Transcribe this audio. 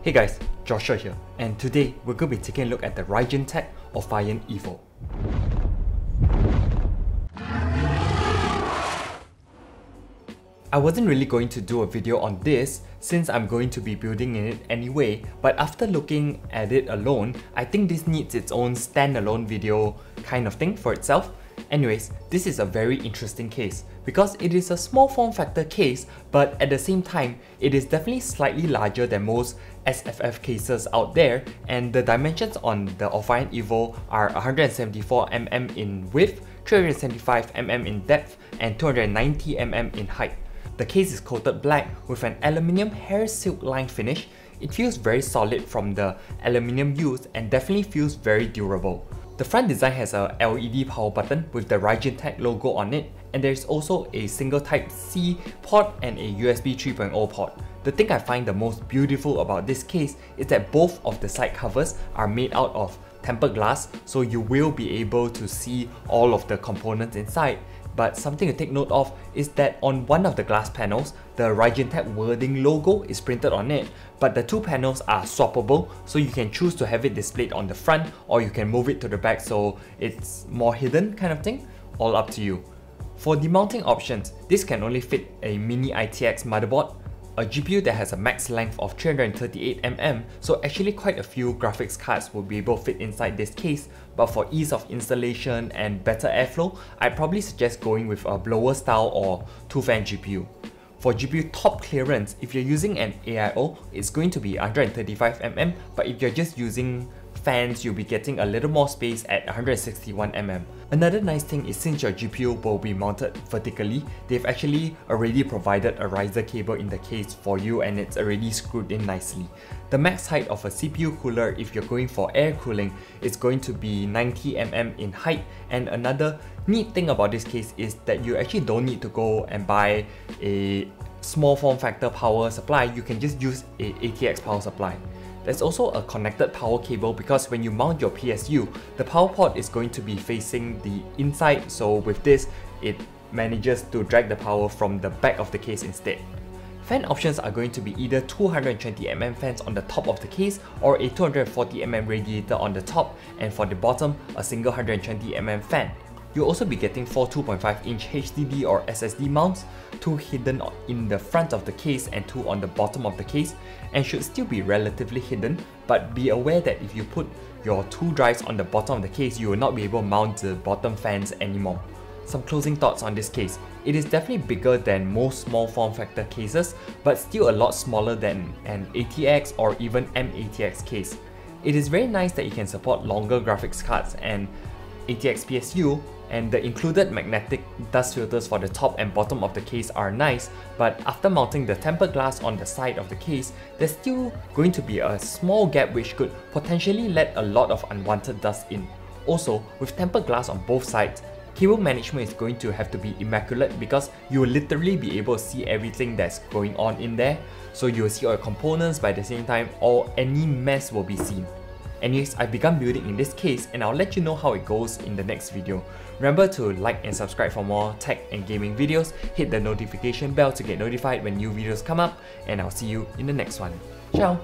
Hey guys, Joshua here, and today we're going to be taking a look at the Raijintek Ophion Evo. I wasn't really going to do a video on this since I'm going to be building in it anyway, but after looking at it alone, I think this needs its own standalone video kind of thing for itself. Anyways, this is a very interesting case because it is a small form factor case, but at the same time, it is definitely slightly larger than most SFF cases out there, and the dimensions on the Ophion Evo are 174mm in width, 375mm in depth, and 290mm in height. The case is coated black with an aluminium hair silk line finish. It feels very solid from the aluminium used and definitely feels very durable. The front design has a LED power button with the Raijintek logo on it, and there is also a single Type-C port and a USB 3.0 port. The thing I find the most beautiful about this case is that both of the side covers are made out of tempered glass, so you will be able to see all of the components inside. But something to take note of is that on one of the glass panels, the Raijintek wording logo is printed on it, but the two panels are swappable, so you can choose to have it displayed on the front or you can move it to the back so it's more hidden kind of thing, all up to you. For the mounting options, this can only fit a mini-itx motherboard, a GPU that has a max length of 338mm, so actually quite a few graphics cards will be able to fit inside this case, but for ease of installation and better airflow, I'd probably suggest going with a blower style or 2-fan GPU. For GPU top clearance, if you're using an AIO, it's going to be 135mm, but if you're just using fans, you'll be getting a little more space at 161mm. Another nice thing is since your GPU will be mounted vertically, they've actually already provided a riser cable in the case for you and it's already screwed in nicely. The max height of a CPU cooler, if you're going for air cooling, is going to be 90mm in height, and another neat thing about this case is that you actually don't need to go and buy a small form factor power supply, you can just use a ATX power supply. There's also a connected power cable because when you mount your PSU, the power port is going to be facing the inside, so with this, it manages to drag the power from the back of the case instead. Fan options are going to be either 220mm fans on the top of the case or a 240mm radiator on the top, and for the bottom, a single 120mm fan. You'll also be getting 4 2.5-inch HDD or SSD mounts, 2 hidden in the front of the case and 2 on the bottom of the case, and should still be relatively hidden, but be aware that if you put your 2 drives on the bottom of the case, you will not be able to mount the bottom fans anymore. Some closing thoughts on this case. It is definitely bigger than most small form factor cases, but still a lot smaller than an ATX or even mini-itx case. It is very nice that it can support longer graphics cards and ATX PSU, and the included magnetic dust filters for the top and bottom of the case are nice, but after mounting the tempered glass on the side of the case, there's still going to be a small gap which could potentially let a lot of unwanted dust in. Also, with tempered glass on both sides, cable management is going to have to be immaculate because you will literally be able to see everything that's going on in there, so you will see all your components, but at the same time, any mess will be seen. Anyways, I've begun building in this case and I'll let you know how it goes in the next video. Remember to like and subscribe for more tech and gaming videos, hit the notification bell to get notified when new videos come up, and I'll see you in the next one. Ciao!